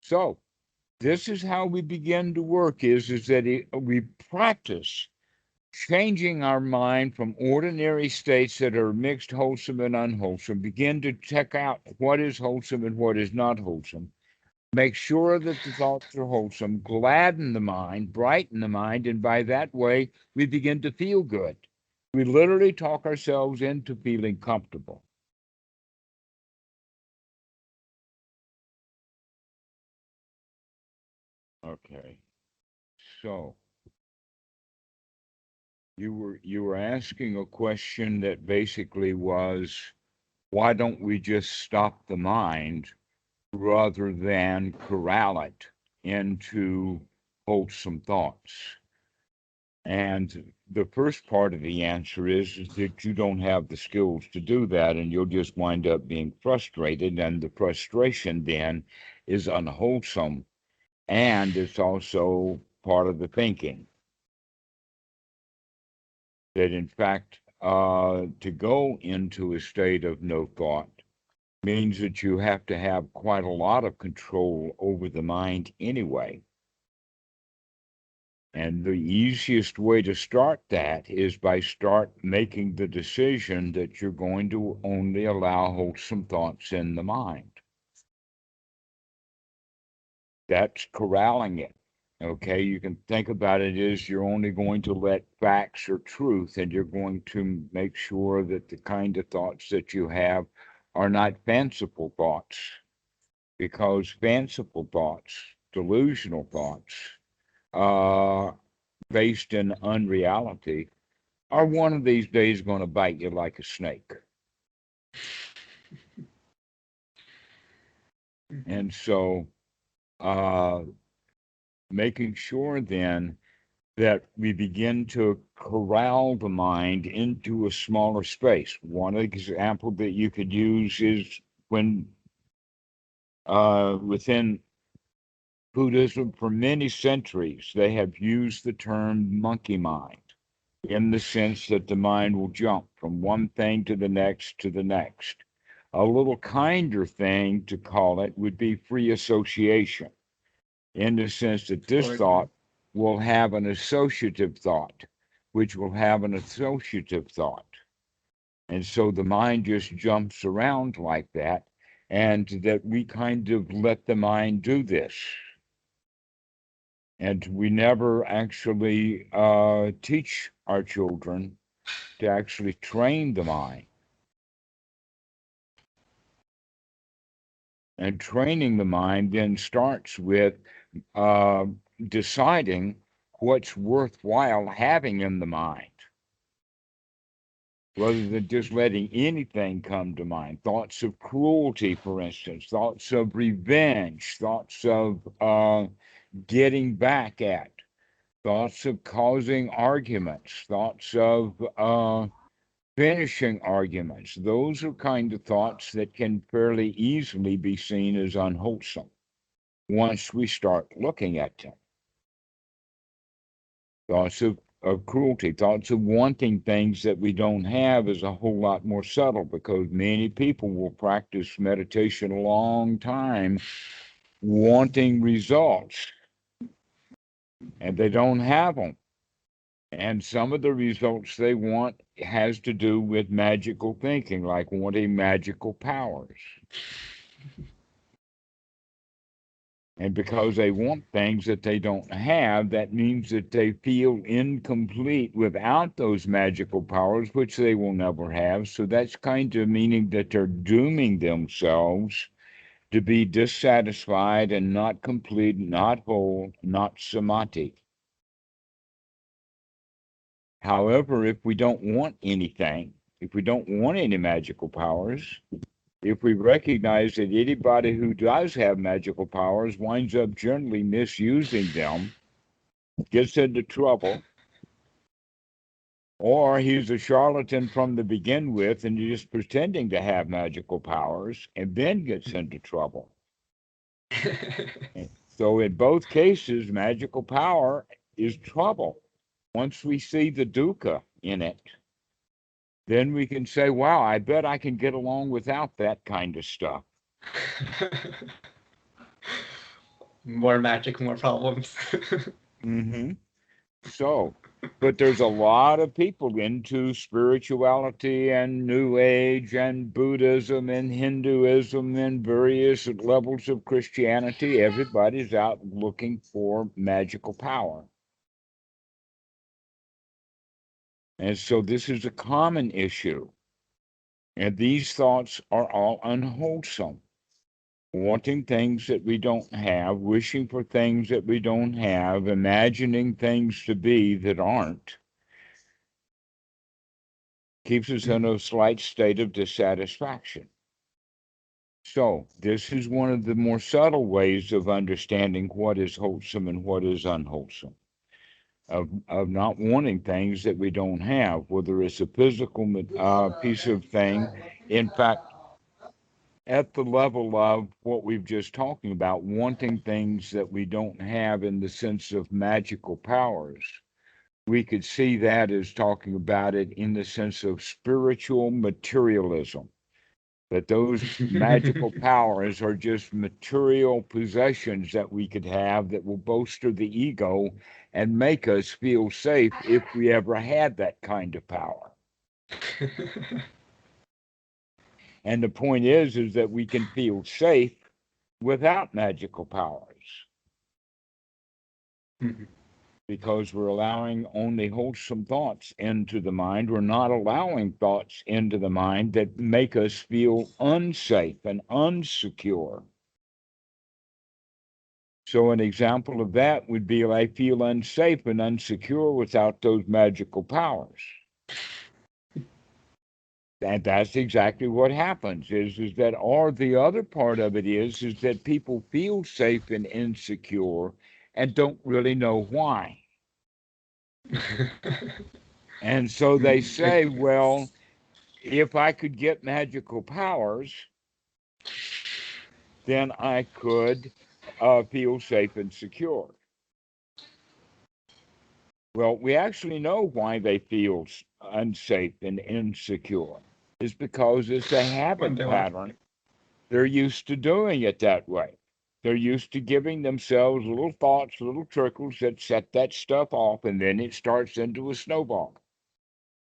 So this is how we begin to work, is that we practice changing our mind from ordinary states that are mixed, wholesome and unwholesome, begin to check out what is wholesome and what is not wholesome. Make sure that the thoughts are wholesome, gladden the mind, brighten the mind, and by that way, we begin to feel good. We literally talk ourselves into feeling comfortable. Okay, so you were asking a question that basically was, why don't we just stop the mind rather than corral it into wholesome thoughts? And the first part of the answer is that you don't have the skills to do that, and you'll just wind up being frustrated. And the frustration then is unwholesome, and it's also part of the thinking. That in fact, to go into a state of no thought means that you have to have quite a lot of control over the mind anyway. And the easiest way to start that is by start making the decision that you're going to only allow wholesome thoughts in the mind. That's corralling it. Okay, you can think about it as you're only going to let facts or truth, and you're going to make sure that the kind of thoughts that you have are not fanciful thoughts, because fanciful thoughts, delusional thoughts, based in unreality, are one of these days going to bite you like a snake. And so, making sure then that we begin to corral the mind into a smaller space. One example that you could use is when within Buddhism, for many centuries, they have used the term monkey mind in the sense that the mind will jump from one thing to the next to the next. A little kinder thing to call it would be free association, in the sense that this thought will have an associative thought, which will have an associative thought. And so the mind just jumps around like that, and that we kind of let the mind do this. And we never actually teach our children to actually train the mind. And training the mind then starts with uh, deciding what's worthwhile having in the mind, rather than just letting anything come to mind. Thoughts of cruelty, for instance, thoughts of revenge, thoughts of getting back at, thoughts of causing arguments, thoughts of finishing arguments. Those are kind of thoughts that can fairly easily be seen as unwholesome once we start looking at them. Thoughts of cruelty, thoughts of wanting things that we don't have is a whole lot more subtle, because many people will practice meditation a long time wanting results, and they don't have them. And some of the results they want has to do with magical thinking, like wanting magical powers. And because they want things that they don't have, that means that they feel incomplete without those magical powers, which they will never have. So that's kind of meaning that they're dooming themselves to be dissatisfied and not complete, not whole, not samadhi. However, if we don't want anything, if we don't want any magical powers, if we recognize that anybody who does have magical powers winds up generally misusing them, gets into trouble, or he's a charlatan from the begin with and just pretending to have magical powers and then gets into trouble. So in both cases, magical power is trouble. Once we see the dukkha in it, then we can say, wow, I bet I can get along without that kind of stuff. More magic, more problems. Mm-hmm. So, but there's a lot of people into spirituality and New Age and Buddhism and Hinduism and various levels of Christianity. Everybody's out looking for magical power. And so this is a common issue. And these thoughts are all unwholesome. Wanting things that we don't have, wishing for things that we don't have, imagining things to be that aren't, keeps us in a slight state of dissatisfaction. So, this is one of the more subtle ways of understanding what is wholesome and what is unwholesome, of not wanting things that we don't have, whether it's a physical piece of thing. In fact, at the level of what we've just talking about, wanting things that we don't have in the sense of magical powers, we could see that as talking about it in the sense of spiritual materialism. That those magical powers are just material possessions that we could have that will bolster the ego and make us feel safe if we ever had that kind of power. And the point is that we can feel safe without magical powers because we're allowing only wholesome thoughts into the mind. We're not allowing thoughts into the mind that make us feel unsafe and unsecure. So an example of that would be I feel unsafe and unsecure without those magical powers. And that's exactly what happens is that, or the other part of it is that people feel safe and insecure and don't really know why. And so they say, well, if I could get magical powers, then I could feel safe and secure. Well, we actually know why they feel unsafe and insecure. It's because it's a habit pattern. They're used to doing it that way. They're used to giving themselves little thoughts, little trickles that set that stuff off, and then it starts into a snowball.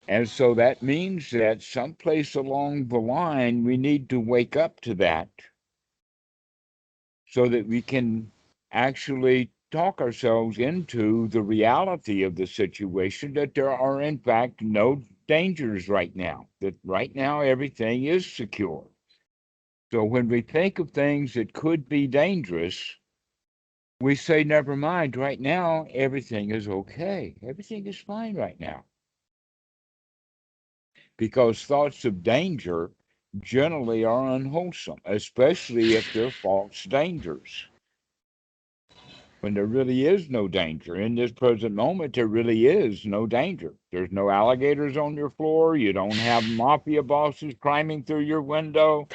And so that means that someplace along the line, we need to wake up to that so that we can actually talk ourselves into the reality of the situation, that there are, in fact, no dangers right now, that right now everything is secure. So when we think of things that could be dangerous, we say, never mind, right now everything is okay. Everything is fine right now. Because thoughts of danger generally are unwholesome, especially if they're false dangers. When there really is no danger. In this present moment, there really is no danger. There's no alligators on your floor. You don't have mafia bosses climbing through your window.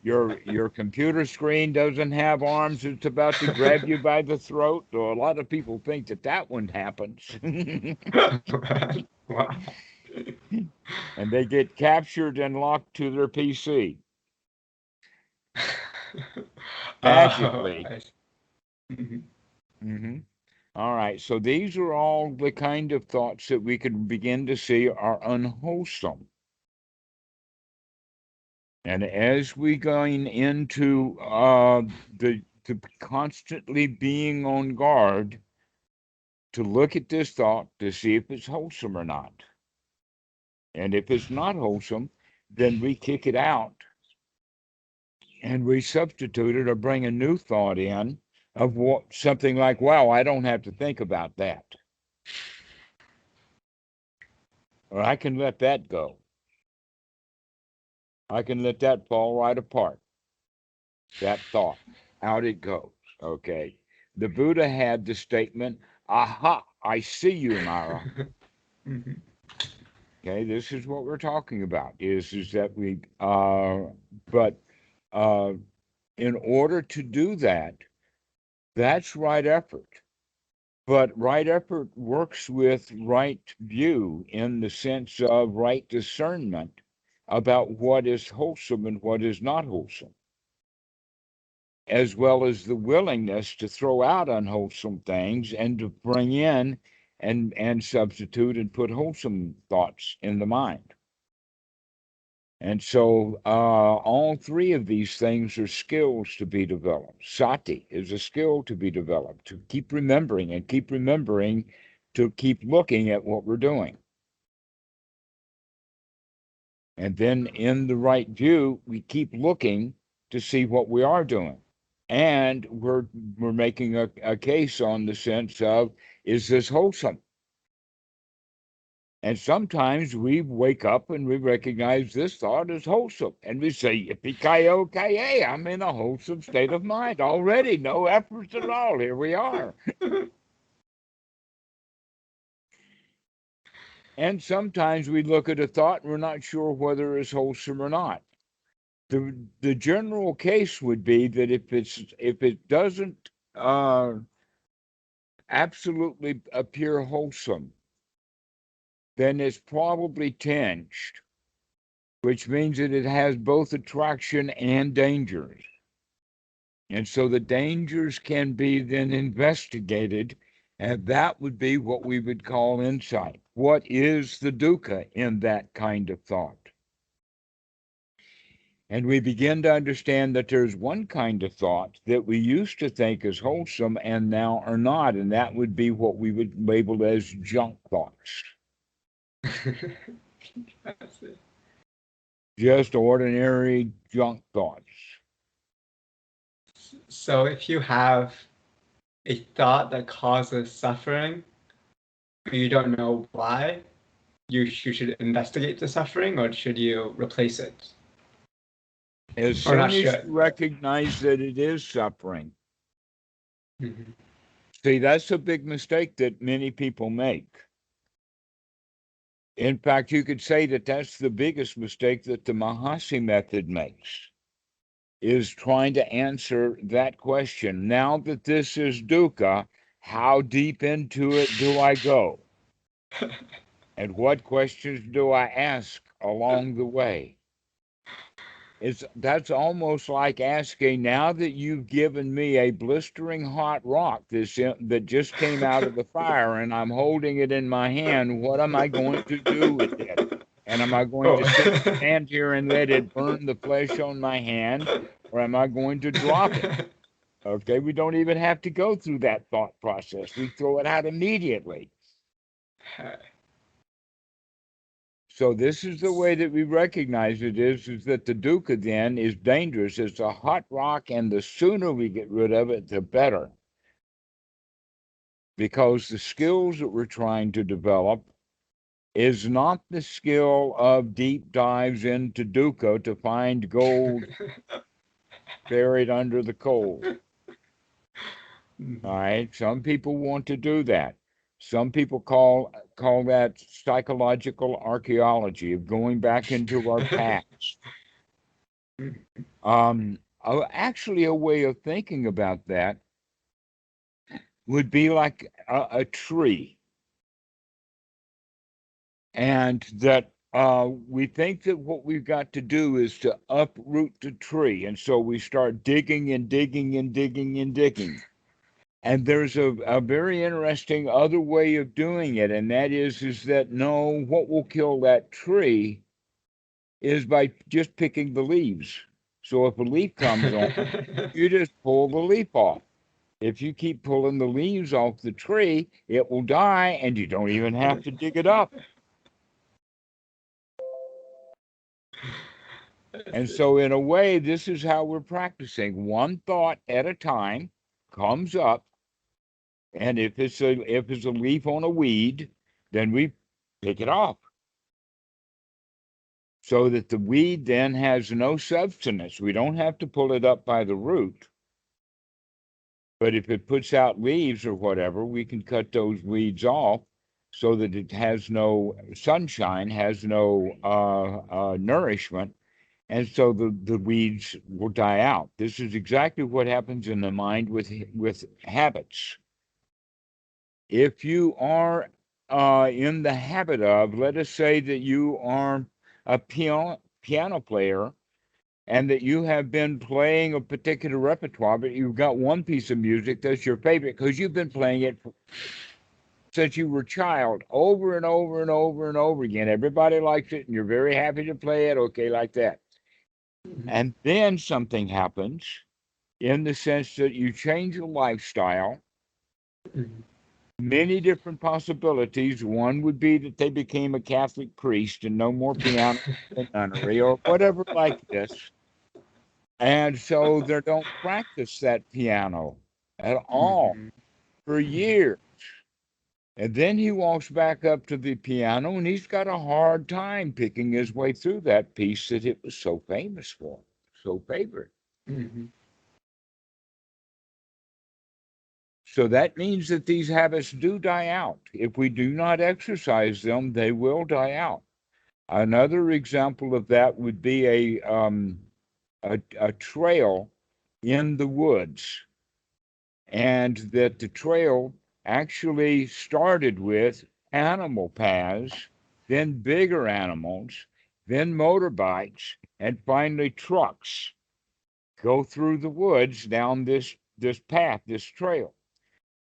Your computer screen doesn't have arms that's about to grab you by the throat. So a lot of people think that one happens. Wow. And they get captured and locked to their PC magically. Mm-hmm. All right, so these are all the kind of thoughts that we could begin to see are unwholesome. And as we going into the constantly being on guard to look at this thought to see if it's wholesome or not. And if it's not wholesome, then we kick it out and we substitute it or bring a new thought in of what something like, wow, I don't have to think about that. Or I can let that go. I can let that fall right apart. That thought, out it goes. Okay. The Buddha had the statement, aha, I see you, Mara. Okay, this is what we're talking about, is that but uh, in order to do that, that's right effort. But right effort works with right view in the sense of right discernment about what is wholesome and what is not wholesome. as well as the willingness to throw out unwholesome things and to bring in and substitute and put wholesome thoughts in the mind. And so all three of these things are skills to be developed. Sati is a skill to be developed, to keep remembering to keep looking at what we're doing. And then in the right view, we keep looking to see what we are doing. And we're making a case on the sense of, is this wholesome? And sometimes we wake up and we recognize this thought is wholesome. And we say, yippee-ki-yo-ki-yay, I'm in a wholesome state of mind already. No efforts at all. Here we are. And sometimes we look at a thought and we're not sure whether it's wholesome or not. The general case would be that if it doesn't absolutely appear wholesome, then it's probably tinged, which means that it has both attraction and dangers. And so the dangers can be then investigated, and that would be what we would call insight. What is the dukkha in that kind of thought? And we begin to understand that there's one kind of thought that we used to think is wholesome and now are not, and that would be what we would label as junk thoughts. Just ordinary junk thoughts. So if you have a thought that causes suffering, but you don't know why, you should investigate the suffering, or should you replace it? As soon as you recognize that it is suffering. Mm-hmm. See, that's a big mistake that many people make. In fact, you could say that that's the biggest mistake that the Mahasi method makes, is trying to answer that question. Now that this is dukkha, how deep into it do I go? And what questions do I ask along the way? That's almost like asking, now that you've given me a blistering hot rock that just came out of the fire and I'm holding it in my hand, what am I going to do with it? And am I going to stand here and let it burn the flesh on my hand, or am I going to drop it? Okay, we don't even have to go through that thought process. We throw it out immediately. So this is the way that we recognize it is that the dukkha then is dangerous. It's a hot rock, and the sooner we get rid of it, the better. Because the skills that we're trying to develop is not the skill of deep dives into dukkha to find gold buried under the coal. All right, some people want to do that. Some people call that psychological archaeology, of going back into our past. Actually, a way of thinking about that would be like a tree. And that we think that what we've got to do is to uproot the tree. And so we start digging and digging and digging and digging. And there's a very interesting other way of doing it, and that is that no, what will kill that tree is by just picking the leaves. So if a leaf comes on, you just pull the leaf off. If you keep pulling the leaves off the tree, it will die, and you don't even have to dig it up. And so in a way, this is how we're practicing. One thought at a time comes up. And if it's a leaf on a weed, then we pick it off, so that the weed then has no substance. We don't have to pull it up by the root. But if it puts out leaves or whatever, we can cut those weeds off so that it has no sunshine, has no nourishment, and so the weeds will die out. This is exactly what happens in the mind with habits. If you are in the habit of, let us say that you are a piano player, and that you have been playing a particular repertoire, but you've got one piece of music that's your favorite because you've been playing it since you were a child over and over and over and over again. Everybody likes it and you're very happy to play it, okay, like that. And then something happens in the sense that you change your lifestyle. Many different possibilities. One would be that they became a Catholic priest and no more piano and nunnery or whatever like this. And so they don't practice that piano at all for years. And then he walks back up to the piano and he's got a hard time picking his way through that piece that it was so famous for, so favored. So that means that these habits do die out. If we do not exercise them, they will die out. Another example of that would be a trail in the woods, and that the trail actually started with animal paths, then bigger animals, then motorbikes, and finally trucks go through the woods down this path, this trail.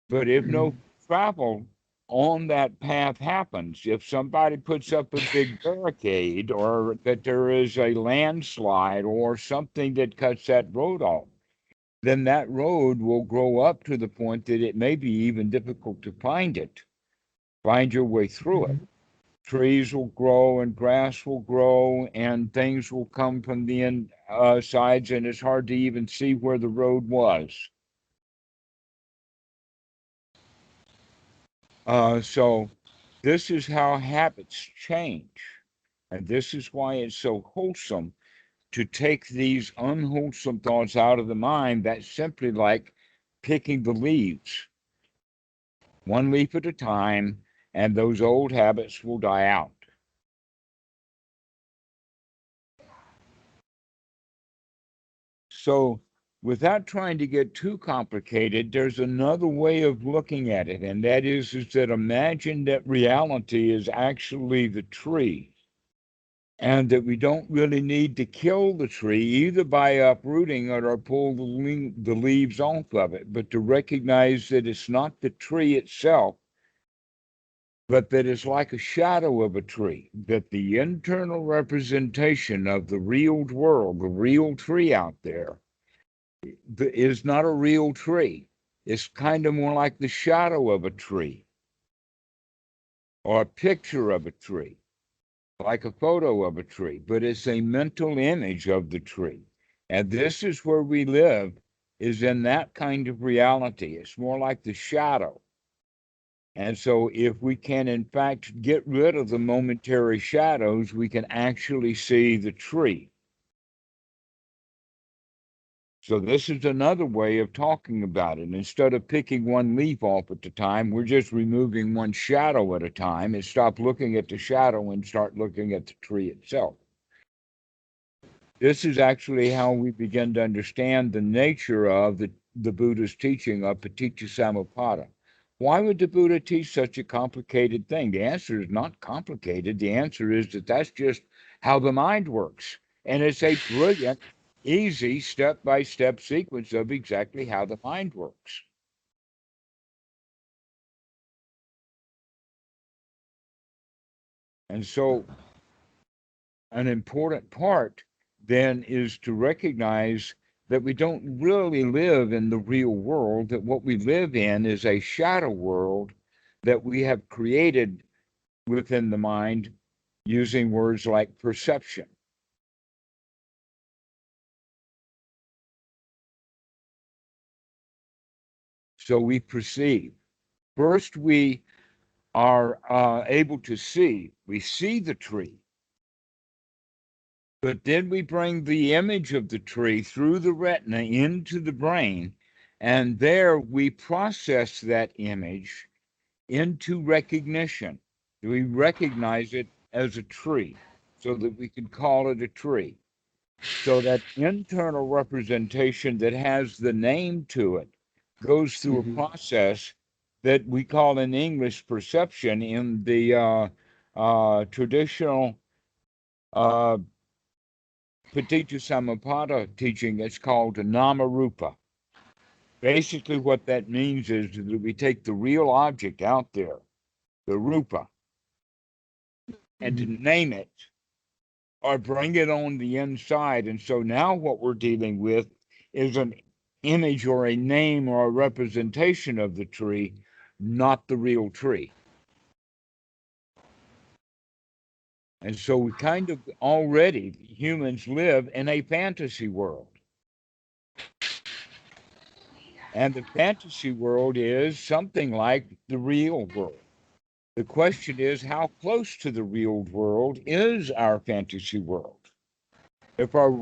But if no travel on that path happens, if somebody puts up a big barricade or that there is a landslide or something that cuts that road off, then that road will grow up to the point that it may be even difficult to find your way through it. Trees will grow and grass will grow and things will come from the sides, and it's hard to even see where the road was. So this is how habits change. And this is why it's so wholesome to take these unwholesome thoughts out of the mind. That's simply like picking the leaves, one leaf at a time, and those old habits will die out. So without trying to get too complicated, there's another way of looking at it, and that is that imagine that reality is actually the tree, and that we don't really need to kill the tree either by uprooting it or pull the leaves off of it, but to recognize that it's not the tree itself, but that it's like a shadow of a tree, that the internal representation of the real world, the real tree out there, is not a real tree. It's kind of more like the shadow of a tree or a picture of a tree, like a photo of a tree, but it's a mental image of the tree. And this is where we live, is in that kind of reality. It's more like the shadow. And so if we can, in fact, get rid of the momentary shadows, we can actually see the tree. So this is another way of talking about it. Instead of picking one leaf off at a time, we're just removing one shadow at a time and stop looking at the shadow and start looking at the tree itself. This is actually how we begin to understand the nature of the Buddha's teaching of Paticca Sammupada. Why would the Buddha teach such a complicated thing? The answer is not complicated. The answer is that that's just how the mind works. And it's a brilliant, easy, step-by-step sequence of exactly how the mind works. And so an important part then is to recognize that we don't really live in the real world, that what we live in is a shadow world that we have created within the mind using words like perception. So we perceive. First, we are able to see. We see the tree. But then we bring the image of the tree through the retina into the brain, and there we process that image into recognition. We recognize it as a tree so that we can call it a tree. So that internal representation that has the name to it goes through a process that we call in English perception. In the traditional Paticca Sammupada teaching, it's called Namarupa. Basically, what that means is that we take the real object out there, the rupa, and to name it or bring it on the inside. And so now what we're dealing with is an image or a name or a representation of the tree, not the real tree. And so we kind of already, humans live in a fantasy world. And the fantasy world is something like the real world. The question is, how close to the real world is our fantasy world? If our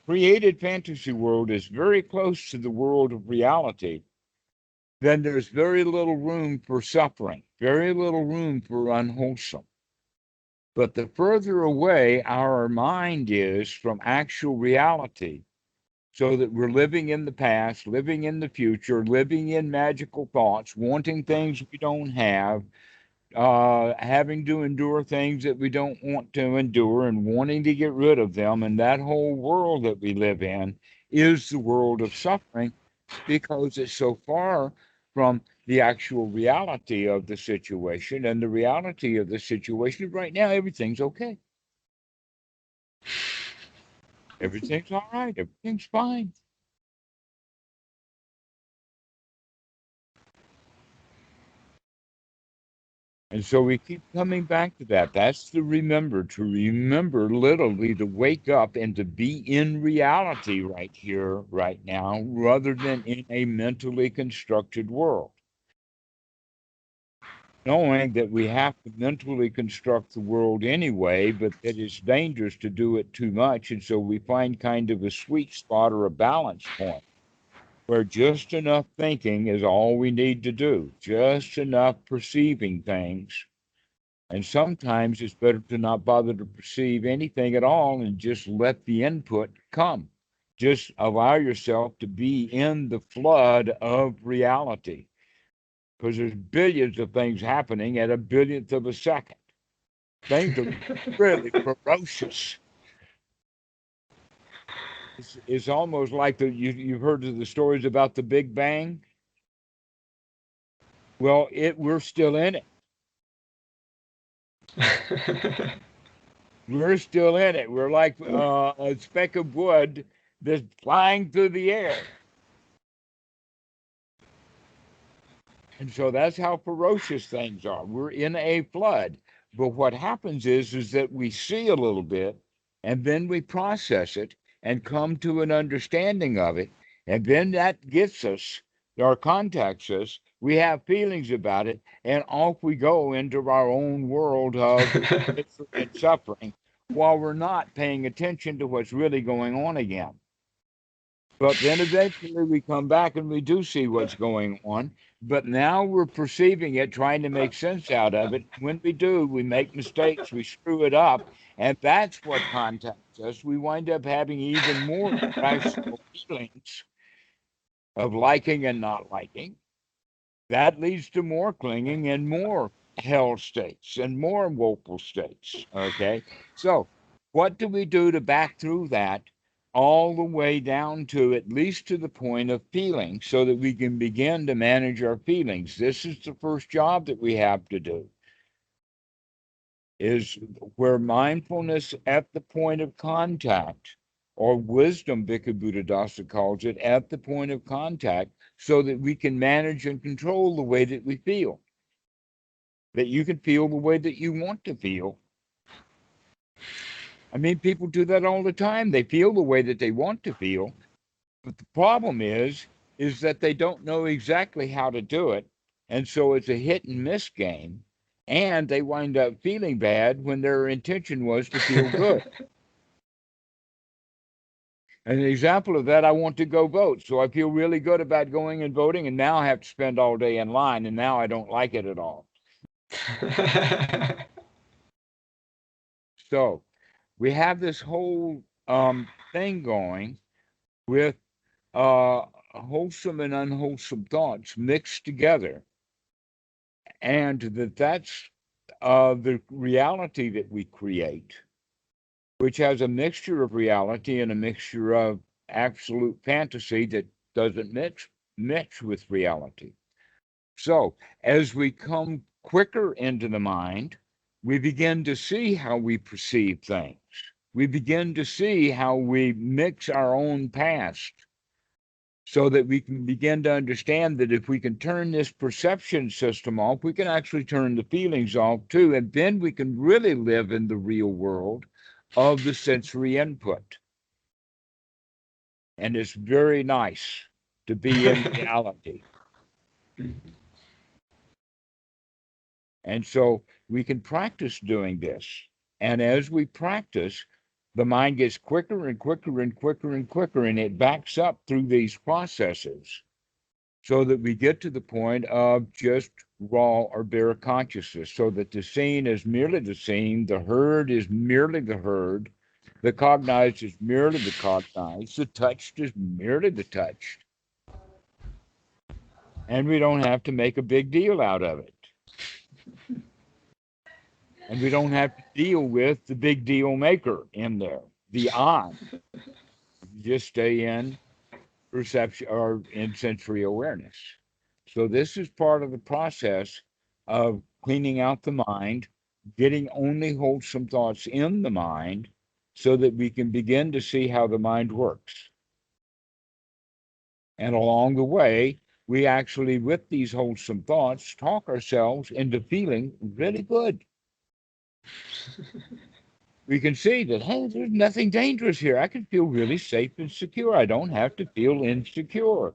created fantasy world is very close to the world of reality, then there's very little room for suffering, very little room for unwholesome. But the further away our mind is from actual reality, so that we're living in the past, living in the future, living in magical thoughts, wanting things we don't have, having to endure things that we don't want to endure and wanting to get rid of them. And that whole world that we live in is the world of suffering because it's so far from the actual reality of the situation. And the reality of the situation right now, everything's okay. Everything's all right. Everything's fine. And so we keep coming back to that. That's to remember literally to wake up and to be in reality right here, right now, rather than in a mentally constructed world. Knowing that we have to mentally construct the world anyway, but that it's dangerous to do it too much. And so we find kind of a sweet spot or a balance point where just enough thinking is all we need to do, just enough perceiving things. And sometimes it's better to not bother to perceive anything at all and just let the input come. Just allow yourself to be in the flood of reality because there's billions of things happening at a billionth of a second. Things are really ferocious. It's almost like you've heard of the stories about the Big Bang. Well, we're still in it. We're still in it. We're like a speck of wood that's flying through the air. And so that's how ferocious things are. We're in a flood. But what happens is that we see a little bit and then we process it and come to an understanding of it. And then that gets us or contacts us. We have feelings about it, and off we go into our own world of misery and suffering while we're not paying attention to what's really going on again. But then eventually we come back and we do see what's going on. But now we're perceiving it, trying to make sense out of it. When we do, we make mistakes, we screw it up. And that's what contacts us. We wind up having even more irrational feelings of liking and not liking. That leads to more clinging and more hell states and more woeful states. Okay. So, what do we do to back through that all the way down to at least to the point of feeling so that we can begin to manage our feelings? This is the first job that we have to do. Is where mindfulness at the point of contact, or wisdom, Bhikkhu Buddhadasa calls it, at the point of contact, so that we can manage and control the way that we feel. That you can feel the way that you want to feel. I mean, people do that all the time. They feel the way that they want to feel. But the problem is that they don't know exactly how to do it. And so it's a hit and miss game. And they wind up feeling bad when their intention was to feel good. An example of that, I want to go vote. So I feel really good about going and voting. And now I have to spend all day in line. And now I don't like it at all. So we have this whole thing going with wholesome and unwholesome thoughts mixed together. And that's the reality that we create. which has a mixture of reality and a mixture of absolute fantasy that doesn't mix with reality. So as we come quicker into the mind, we begin to see how we perceive things. We begin to see how we mix our own past, so that we can begin to understand that if we can turn this perception system off, we can actually turn the feelings off too. And then we can really live in the real world of the sensory input. And it's very nice to be in reality. And so we can practice doing this. And as we practice, the mind gets quicker and quicker and quicker and quicker, and it backs up through these processes so that we get to the point of just raw or bare consciousness, so that the seen is merely the seen, the heard is merely the heard, the cognized is merely the cognized, the touched is merely the touched. And we don't have to make a big deal out of it. And we don't have to deal with the big deal maker in there, the I. Just stay in perception or in sensory awareness. So this is part of the process of cleaning out the mind, getting only wholesome thoughts in the mind, so that we can begin to see how the mind works. And along the way, we actually, with these wholesome thoughts, talk ourselves into feeling really good. We can see that, hey, there's nothing dangerous here. I can feel really safe and secure. I don't have to feel insecure.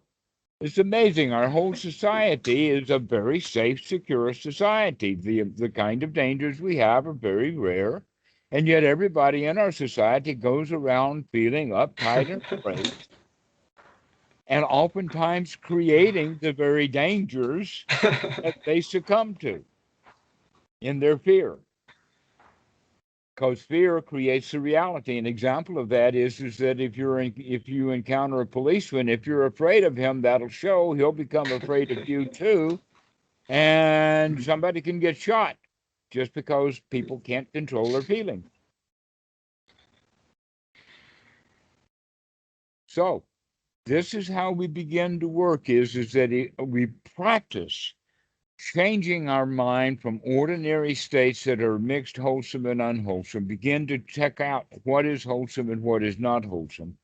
It's amazing. Our whole society is a very safe, secure society. The kind of dangers we have are very rare. And yet everybody in our society goes around feeling uptight and afraid, and oftentimes creating the very dangers that they succumb to in their fear. Because fear creates the reality. An example of that is that if you encounter a policeman, if you're afraid of him, that'll show. He'll become afraid of you too, and somebody can get shot just because people can't control their feelings. So this is how we begin to work: is that we practice changing our mind from ordinary states that are mixed, wholesome and unwholesome, begin to check out what is wholesome and what is not wholesome,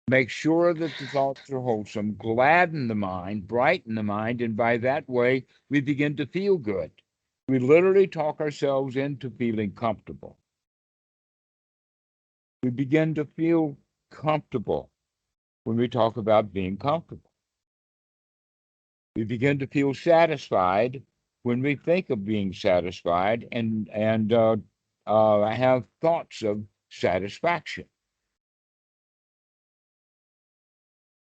make sure that the thoughts are wholesome, gladden the mind, brighten the mind, and by that way, we begin to feel good. We literally talk ourselves into feeling comfortable. We begin to feel comfortable when we talk about being comfortable. We begin to feel satisfied when we think of being satisfied, and have thoughts of satisfaction.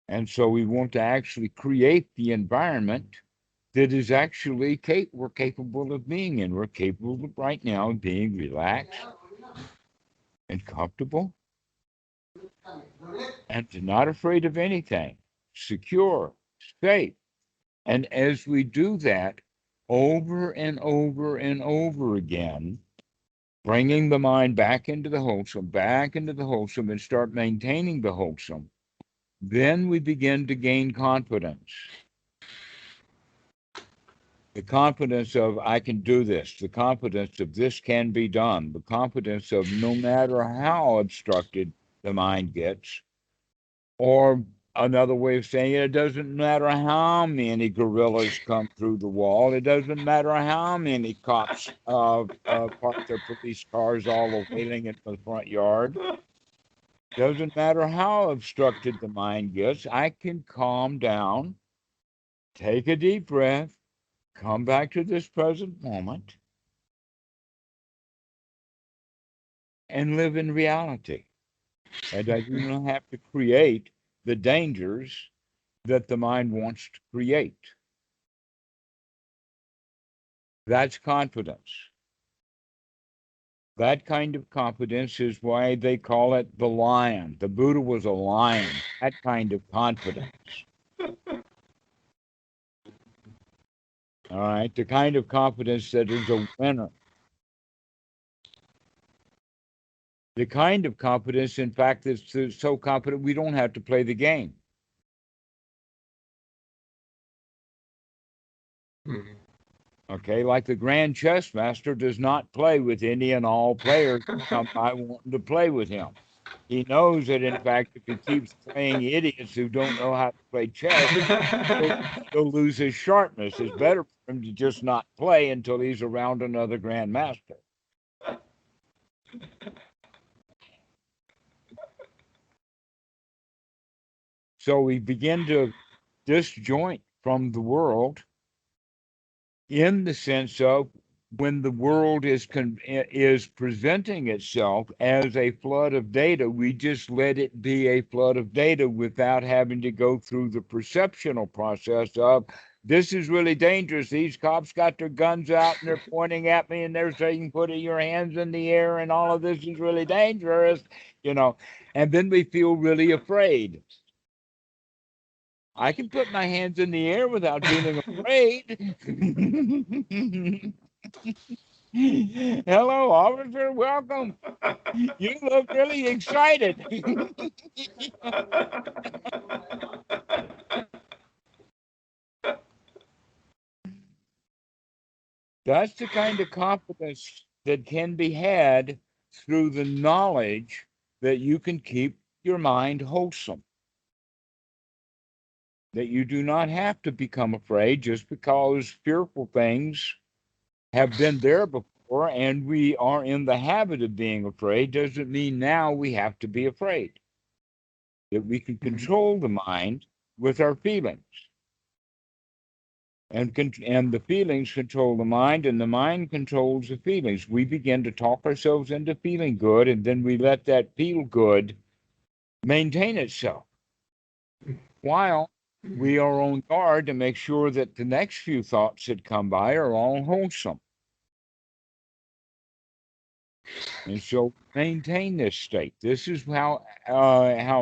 And so we want to actually create the environment that is actually we're capable of being in. We're capable of right now of being relaxed and comfortable and not afraid of anything, secure, safe. And as we do that over and over and over again, bringing the mind back into the wholesome, and start maintaining the wholesome, then we begin to gain confidence. The confidence of, I can do this, the confidence of this can be done, the confidence of no matter how obstructed the mind gets, or another way of saying it doesn't matter how many guerrillas come through the wall, it doesn't matter how many cops park their police cars all wailing in the front yard. Doesn't matter how obstructed the mind gets, I can calm down, take a deep breath, come back to this present moment, and live in reality. And I do not have to create the dangers that the mind wants to create. That's confidence. That kind of confidence is why they call it the lion. The Buddha was a lion. That kind of confidence. All right, the kind of confidence that is a winner. The kind of competence, in fact, that's so competent we don't have to play the game. Mm-hmm. Okay, like the Grand Chess Master does not play with any and all players who come by wanting to play with him. He knows that, in fact, if he keeps playing idiots who don't know how to play chess, he'll lose his sharpness. It's better for him to just not play until he's around another grandmaster. So we begin to disjoint from the world in the sense of when the world is presenting itself as a flood of data, we just let it be a flood of data without having to go through the perceptional process of, this is really dangerous. These cops got their guns out and they're pointing at me and they're saying, put your hands in the air and all of this is really dangerous, and then we feel really afraid. I can put my hands in the air without feeling afraid. Hello, officer. Welcome. You look really excited. That's the kind of confidence that can be had through the knowledge that you can keep your mind wholesome. That you do not have to become afraid just because fearful things have been there before and we are in the habit of being afraid doesn't mean now we have to be afraid. That we can control the mind with our feelings. And the feelings control the mind, and the mind controls the feelings. We begin to talk ourselves into feeling good, and then we let that feel good maintain itself. While we are on guard to make sure that the next few thoughts that come by are all wholesome. And so maintain this state. This is how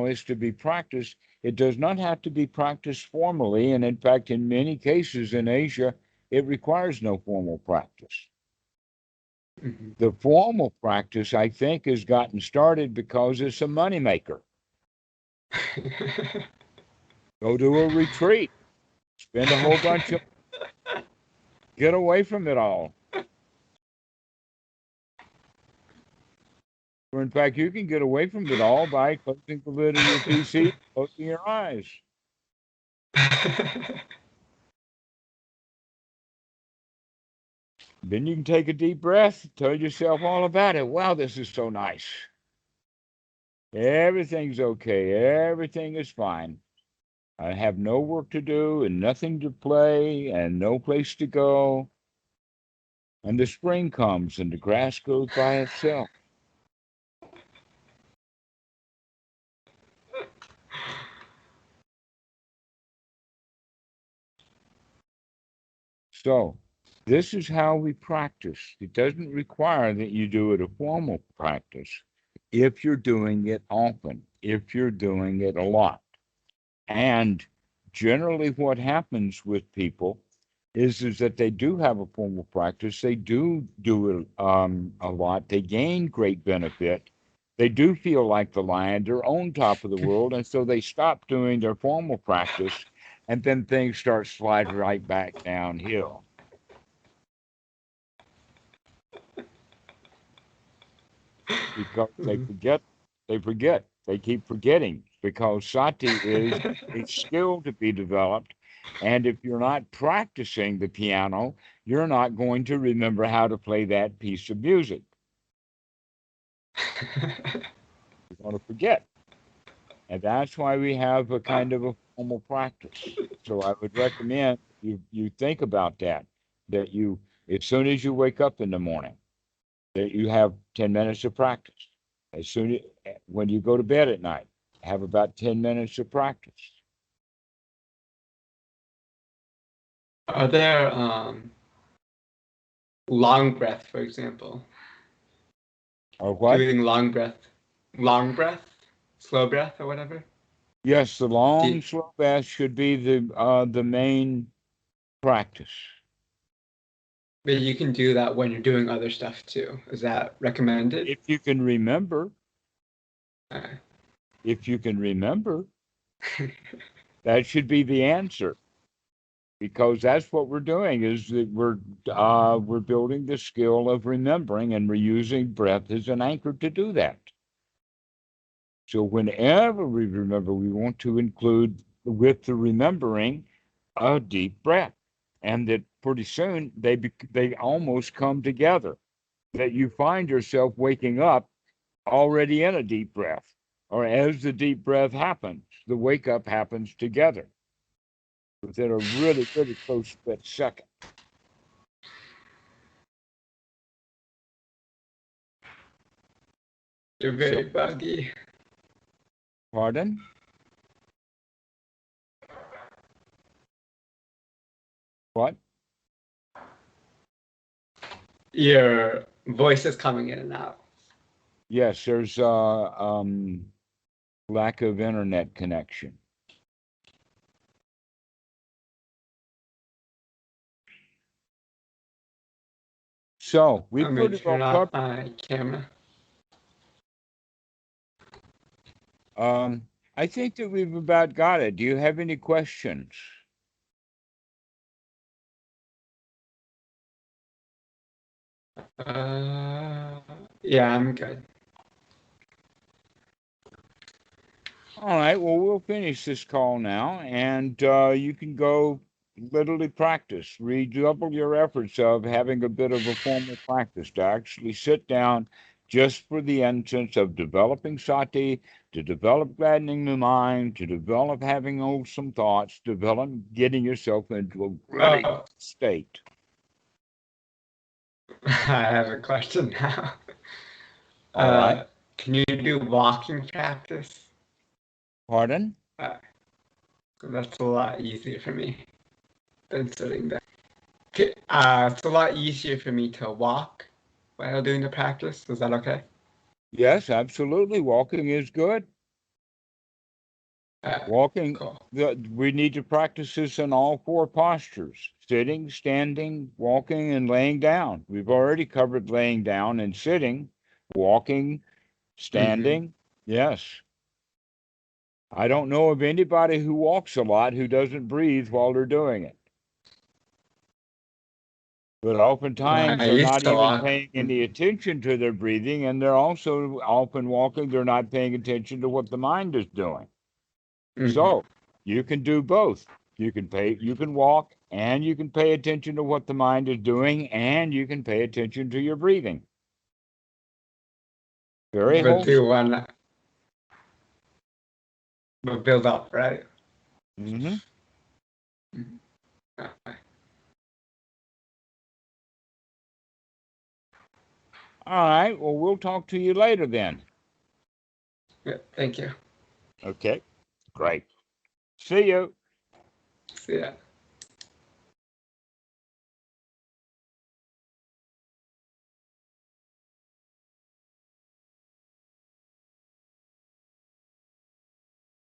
it's to be practiced. It does not have to be practiced formally. And in fact, in many cases in Asia, it requires no formal practice. Mm-hmm. The formal practice, I think, has gotten started because it's a moneymaker. Go to a retreat, spend a whole bunch of, get away from it all. Or in fact, you can get away from it all by closing the lid of your PC, closing your eyes. Then you can take a deep breath, tell yourself all about it. Wow, this is so nice. Everything's okay. Everything is fine. I have no work to do and nothing to play and no place to go. And the spring comes and the grass grows by itself. So this is how we practice. It doesn't require that you do it a formal practice if you're doing it often, if you're doing it a lot. And generally what happens with people is that they do have a formal practice. They do it a lot. They gain great benefit. They do feel like the lion. They're on top of the world. And so they stop doing their formal practice and then things start sliding right back downhill. Because they forget, they keep forgetting because sati is a skill to be developed. And if you're not practicing the piano, you're not going to remember how to play that piece of music. You're going to forget. And that's why we have a kind of a formal practice. So I would recommend you think about that you, as soon as you wake up in the morning, that you have 10 minutes of practice. As soon as when you go to bed at night, have about 10 minutes of practice. Are there long breath, for example? Or what? Doing long breath, slow breath, or whatever? Yes, the long, slow breath should be the main practice. But you can do that when you're doing other stuff too. Is that recommended? If you can remember, If you can remember, that should be the answer. Because that's what we're doing, is that we're building the skill of remembering, and we're using breath as an anchor to do that. So whenever we remember, we want to include with the remembering a deep breath, and that pretty soon they almost come together, that you find yourself waking up already in a deep breath, or as the deep breath happens, the wake up happens together within a really, really close split second. You're very buggy. Pardon? What? Your voice is coming in and out. Yes, there's lack of internet connection. So we I'm going pretty to well turn off covered. my camera. I think that we've about got it. Do you have any questions? Yeah, I'm good. All right, well, we'll finish this call now, and you can go literally practice, redouble your efforts of having a bit of a formal practice to actually sit down just for the instance of developing sati, to develop gladdening the mind, to develop having wholesome thoughts, develop getting yourself into a really good state. I have a question now. All right. Can you do walking practice? Pardon? That's a lot easier for me than sitting there. It's a lot easier for me to walk while doing the practice. Is that okay? Yes, absolutely. Walking is good. Walking, Cool. we need to practice this in all four postures: sitting, standing, walking, and laying down. We've already covered laying down and sitting, walking, standing. Yes. I don't know of anybody who walks a lot who doesn't breathe while they're doing it. But oftentimes I they're used not to even walk. paying any attention to their breathing, and they're also often walking, they're not paying attention to what the mind is doing. So you can do both. You can walk, and you can pay attention to what the mind is doing, and you can pay attention to your breathing. Very But do wholesome. one, but build up, right? Mm-hmm. All right. Well, we'll talk to you later then. Yeah, thank you. Okay. Great. See you. See ya.